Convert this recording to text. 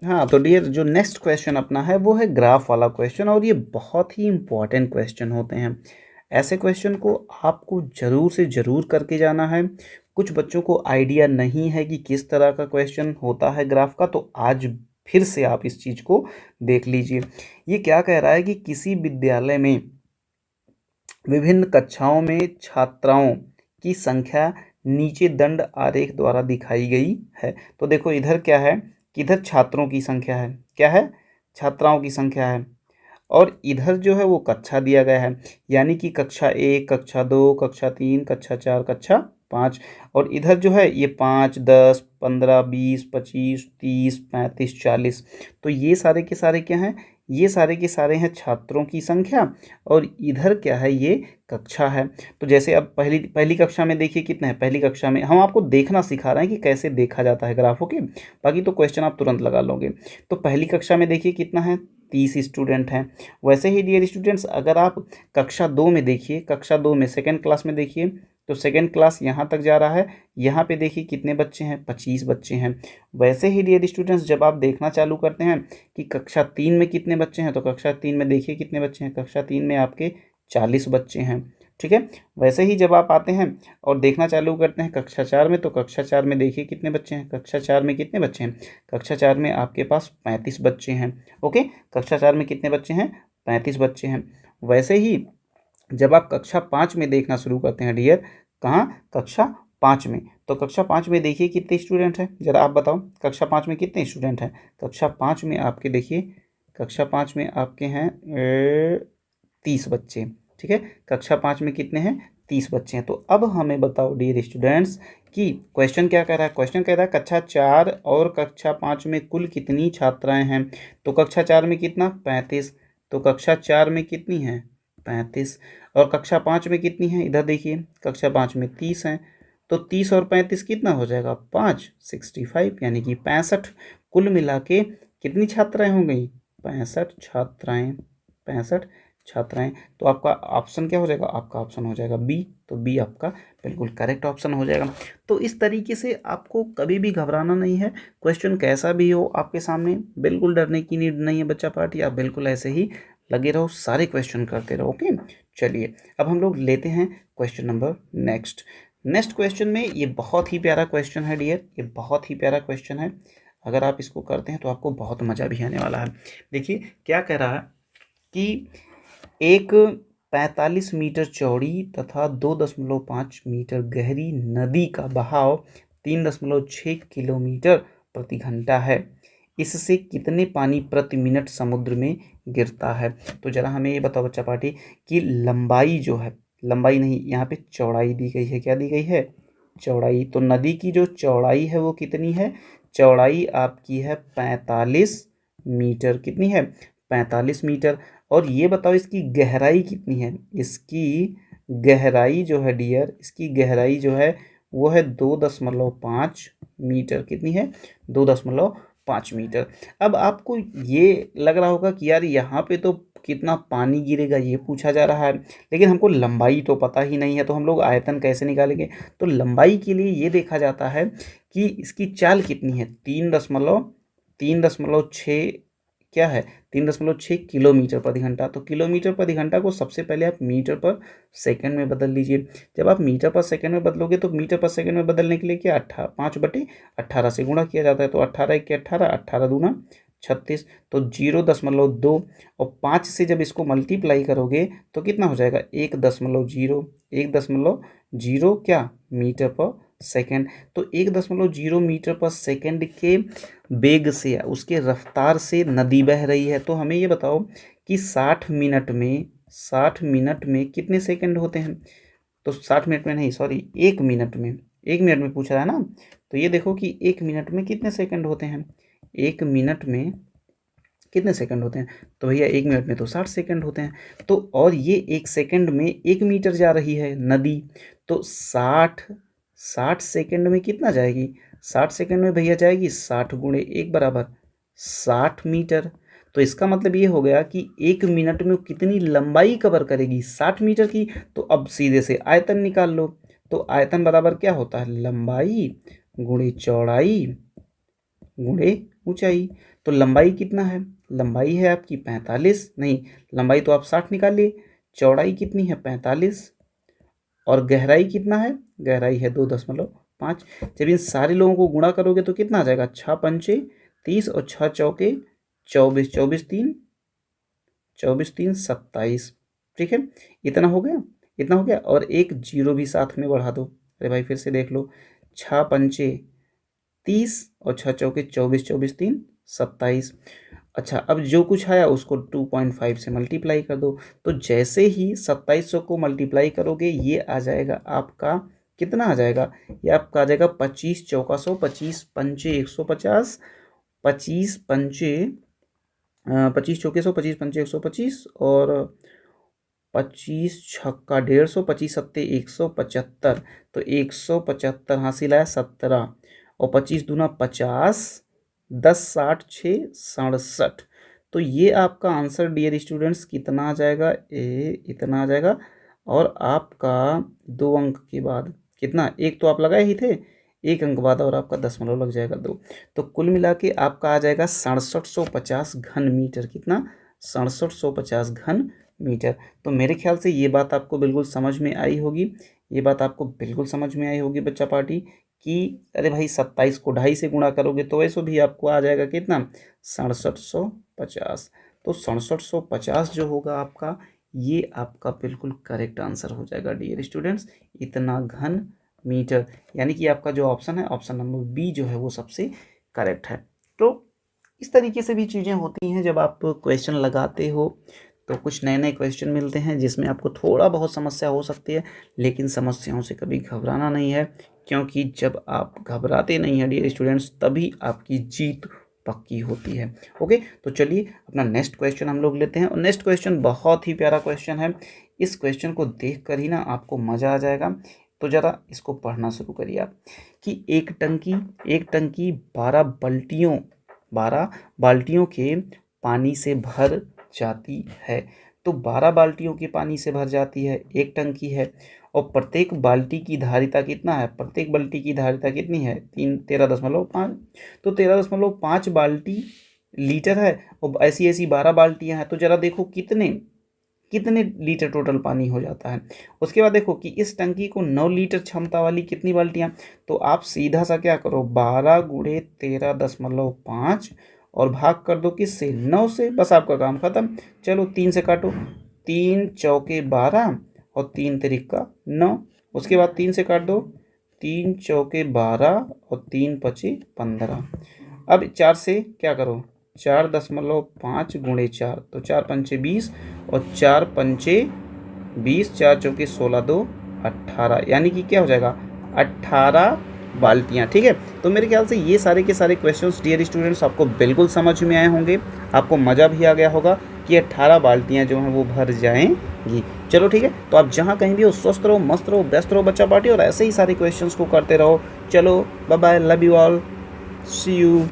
हाँ, तो डियर जो नेक्स्ट क्वेश्चन अपना है वो है ग्राफ वाला क्वेश्चन, और ये बहुत ही इम्पॉर्टेंट क्वेश्चन होते हैं। ऐसे क्वेश्चन को आपको ज़रूर से ज़रूर करके जाना है। कुछ बच्चों को आइडिया नहीं है कि किस तरह का क्वेश्चन होता है ग्राफ का, तो आज फिर से आप इस चीज़ को देख लीजिए। ये क्या कह रहा है कि किसी विद्यालय में विभिन्न कक्षाओं में छात्राओं की संख्या नीचे दंड आरेख द्वारा दिखाई गई है। तो देखो इधर क्या है कि इधर छात्रों की संख्या है, क्या है, छात्राओं की संख्या है, और इधर जो है वो कक्षा दिया गया है, यानी कि कक्षा 1, कक्षा 2, कक्षा 3, कक्षा 4, कक्षा 5। और इधर जो है ये 5, 10, 15, 20, 25, 30, 35, 40। तो ये सारे के सारे क्या हैं, ये सारे के सारे हैं छात्रों की संख्या, और इधर क्या है, ये कक्षा है। तो जैसे अब पहली पहली कक्षा में देखिए कितना है, पहली कक्षा में हम आपको देखना सिखा रहे हैं कि कैसे देखा जाता है ग्राफ, ओके। बाकी तो क्वेश्चन आप तुरंत लगा लोगे। तो पहली कक्षा में देखिए कितना है, 30 स्टूडेंट हैं। वैसे ही डियर स्टूडेंट्स, अगर आप कक्षा 2 में देखिए, कक्षा 2 में सेकेंड क्लास में देखिए, तो सेकेंड क्लास यहाँ तक जा रहा है, यहाँ पे देखिए कितने बच्चे हैं, 25 बच्चे हैं। वैसे ही डियर स्टूडेंट्स, जब आप देखना चालू करते हैं कि कक्षा 3 में कितने बच्चे हैं, तो कक्षा 3 में देखिए कितने बच्चे हैं, कक्षा 3 में आपके 40 बच्चे हैं, ठीक है। वैसे ही जब आप आते हैं और देखना चालू करते हैं कक्षा 4 में, तो कक्षा 4 में देखिए कितने बच्चे हैं, कक्षा 4 में कितने बच्चे हैं, कक्षा 4 में आपके पास 35 बच्चे हैं, ओके। कक्षा 4 में कितने बच्चे हैं, 35 बच्चे हैं। वैसे ही जब आप कक्षा 5 में देखना शुरू करते हैं डियर, कहाँ, कक्षा 5 में, तो कक्षा 5 में देखिए कितने स्टूडेंट हैं, ज़रा आप बताओ कक्षा 5 में कितने स्टूडेंट हैं। कक्षा 5 में आपके देखिए, कक्षा 5 में आपके हैं 30 बच्चे, ठीक है। कक्षा 5 में कितने हैं, 30 बच्चे हैं। तो अब हमें बताओ डियर स्टूडेंट्स कि क्वेश्चन क्या कह रहा है, क्वेश्चन कह रहा है कक्षा 4 और कक्षा 5 में कुल कितनी छात्राएं हैं। तो कक्षा 4 में कितना, 35। तो कक्षा 4 में कितनी हैं, 35। और कक्षा 5 में कितनी है, इधर देखिए कक्षा 5 में 30 हैं। तो 30 और 35 कितना हो जाएगा, 5, 65, यानी कि 65। कुल मिला के कितनी छात्राएं हो गई, 65 छात्राएं, 65 छात्राएं। तो आपका ऑप्शन क्या हो जाएगा, आपका ऑप्शन हो जाएगा बी। तो बी आपका बिल्कुल करेक्ट ऑप्शन हो जाएगा। तो इस तरीके से आपको कभी भी घबराना नहीं है, क्वेश्चन कैसा भी हो आपके सामने, बिल्कुल डरने की नीड नहीं है बच्चा पार्टी। आप बिल्कुल ऐसे ही लगे रहो, सारे क्वेश्चन करते रहो, ओके। चलिए अब हम लोग लेते हैं question number next. Next question में ये बहुत ही प्यारा क्वेश्चन है डियर, ये बहुत ही प्यारा क्वेश्चन है। अगर आप इसको करते हैं तो आपको बहुत मज़ा भी आने वाला है। देखिए क्या कह रहा है कि एक 45 मीटर चौड़ी तथा 2.5 मीटर गहरी नदी का बहाव 3.6 किलोमीटर प्रति घंटा है। इससे कितने पानी प्रति मिनट समुद्र में गिरता है। तो जरा हमें ये बताओ बच्चा पार्टी कि लंबाई जो है, लंबाई नहीं, यहाँ पे चौड़ाई दी गई है, क्या दी गई है, चौड़ाई। तो नदी की जो चौड़ाई है वो कितनी है, चौड़ाई आपकी है 45 मीटर, कितनी है, 45 मीटर। और ये बताओ इसकी गहराई कितनी है, इसकी गहराई जो है डियर, इसकी गहराई जो है वो है 2.5 मीटर, कितनी है, 2.5 मीटर। अब आपको ये लग रहा होगा कि यार यहाँ पे तो कितना पानी गिरेगा ये पूछा जा रहा है, लेकिन हमको लंबाई तो पता ही नहीं है, तो हम लोग आयतन कैसे निकालेंगे। तो लंबाई के लिए ये देखा जाता है कि इसकी चाल कितनी है, 3.6 क्या है, 3.6 किलोमीटर प्रति घंटा। तो किलोमीटर प्रति घंटा को सबसे पहले आप मीटर पर सेकंड में बदल लीजिए। जब आप मीटर पर सेकंड में बदलोगे तो मीटर पर सेकंड में बदलने के लिए क्या, 5/18 से गुणा किया जाता है। तो 18×1 = 18, 18×2 = 36। तो 0.2 और 5 से जब इसको मल्टीप्लाई करोगे तो कितना हो जाएगा, 1.0 क्या, मीटर पर सेकंड। तो 1.0 मीटर पर सेकंड के वेग से, उसके रफ्तार से नदी बह रही है। तो हमें ये बताओ कि 60 मिनट में कितने सेकंड होते हैं। तो 60 मिनट में नहीं, सॉरी, 1 मिनट में, 1 मिनट में पूछ रहा है ना। तो ये देखो कि 1 मिनट में कितने सेकंड होते हैं, 1 मिनट में कितने सेकंड होते हैं। तो भैया 1 मिनट में तो 60 सेकंड होते हैं। तो और ये 1 सेकंड में 1 मीटर जा रही है नदी। तो 60 सेकंड में कितना जाएगी, 60 सेकंड में भैया जाएगी 60 × 1 = 60 मीटर। तो इसका मतलब ये हो गया कि 1 मिनट में कितनी लंबाई कवर करेगी, 60 मीटर की। तो अब सीधे से आयतन निकाल लो। तो आयतन बराबर क्या होता है, लंबाई गुणे चौड़ाई गुणे ऊंचाई। तो लंबाई कितना है, लंबाई है आपकी 45, नहीं लंबाई तो आप 60 निकालिए, चौड़ाई कितनी है 45, और गहराई कितना है, गहराई है 2.5। जब इन सारे लोगों को गुणा करोगे तो कितना आ जाएगा, 6×5 = 30 और 6×4 = 24, 24×3 = 27। ठीक है, इतना हो गया, इतना हो गया, और एक जीरो भी साथ में बढ़ा दो। अरे भाई फिर से देख लो, 6×5 = 30 और 6×4 = 24, 24×3 = 27। अच्छा, अब जो कुछ आया उसको 2.5 से मल्टीप्लाई कर दो। तो जैसे ही 2700 को मल्टीप्लाई करोगे ये आ जाएगा आपका, कितना आ जाएगा, ये आपका आ जाएगा 25×4 = 100, 25×5 = 150, 25×4 = 100, 25×5 = 125, और 25×6 = 150, 25×7 = 175। तो 175 हासिल आया 17, और 25×2 = 50, 10, 60, 6, 67। तो ये आपका आंसर डियर स्टूडेंट्स कितना आ जाएगा, इतना आ जाएगा। और आपका 2 अंक के बाद कितना, एक तो आप लगाए ही थे, 1 अंक बाद और आपका दशमलव लग जाएगा 2। तो कुल मिला के आपका आ जाएगा 6750 घन मीटर। कितना, 6750 घन मीटर। तो मेरे ख्याल से ये बात आपको बिल्कुल समझ में आई होगी, ये बात आपको बिल्कुल समझ में आई होगी बच्चा पार्टी, कि अरे भाई 27 को 2.5 से गुणा करोगे तो वैसे भी आपको आ जाएगा कितना, 6750। तो 6750 जो होगा आपका, ये आपका बिल्कुल करेक्ट आंसर हो जाएगा डियर स्टूडेंट्स, इतना घन मीटर। यानी कि आपका जो ऑप्शन है, ऑप्शन नंबर बी जो है वो सबसे करेक्ट है। तो इस तरीके से भी चीज़ें होती हैं, जब आप क्वेश्चन लगाते हो तो कुछ नए नए क्वेश्चन मिलते हैं जिसमें आपको थोड़ा बहुत समस्या हो सकती है, लेकिन समस्याओं से कभी घबराना नहीं है, क्योंकि जब आप घबराते नहीं हैं डियर स्टूडेंट्स तभी आपकी जीत पक्की होती है। ओके, तो चलिए अपना नेक्स्ट क्वेश्चन हम लोग लेते हैं, और नेक्स्ट क्वेश्चन बहुत ही प्यारा क्वेश्चन है। इस क्वेश्चन को देख कर ही ना आपको मज़ा आ जाएगा। तो ज़रा इसको पढ़ना शुरू करिए आप, कि एक टंकी 12 बाल्टियों के पानी से भर जाती है। तो 12 बाल्टियों के पानी से भर जाती है, एक टंकी है, और प्रत्येक बाल्टी की धारिता कितना है, प्रत्येक बाल्टी की धारिता कितनी है, 13.5। तो 13.5 बाल्टी लीटर है, और ऐसी ऐसी 12 बाल्टियां हैं। तो जरा देखो कितने कितने लीटर टोटल पानी हो जाता है। उसके बाद देखो कि इस टंकी को 9 लीटर क्षमता वाली कितनी बाल्टियां, तो आप सीधा सा क्या करो, 12 × 13.5 और भाग कर दो किससे, 9 से, बस आपका काम खत्म। चलो 3 से काटो, 3×4 = 12 और 3×3 = 9। उसके बाद 3 से काट दो, 3×4 = 12 और 3×5 = 15। अब 4 से क्या करो, 4.5 × 4, तो 4×5 = 20 और 4×5 = 20, 4×4 = 16, 2 = 18। यानी कि क्या हो जाएगा, 18 बाल्टियाँ। ठीक है, तो मेरे ख्याल से ये सारे के सारे क्वेश्चंस डियर स्टूडेंट्स आपको बिल्कुल समझ में आए होंगे, आपको मज़ा भी आ गया होगा कि 18 बाल्टियाँ जो हैं वो भर जाएंगी। चलो ठीक है, तो आप जहाँ कहीं भी हो स्वस्थ रहो, मस्त रहो, व्यस्त रहो बच्चा पार्टी, और ऐसे ही सारे क्वेश्चंस को करते रहो। चलो bye bye, love you all, see you.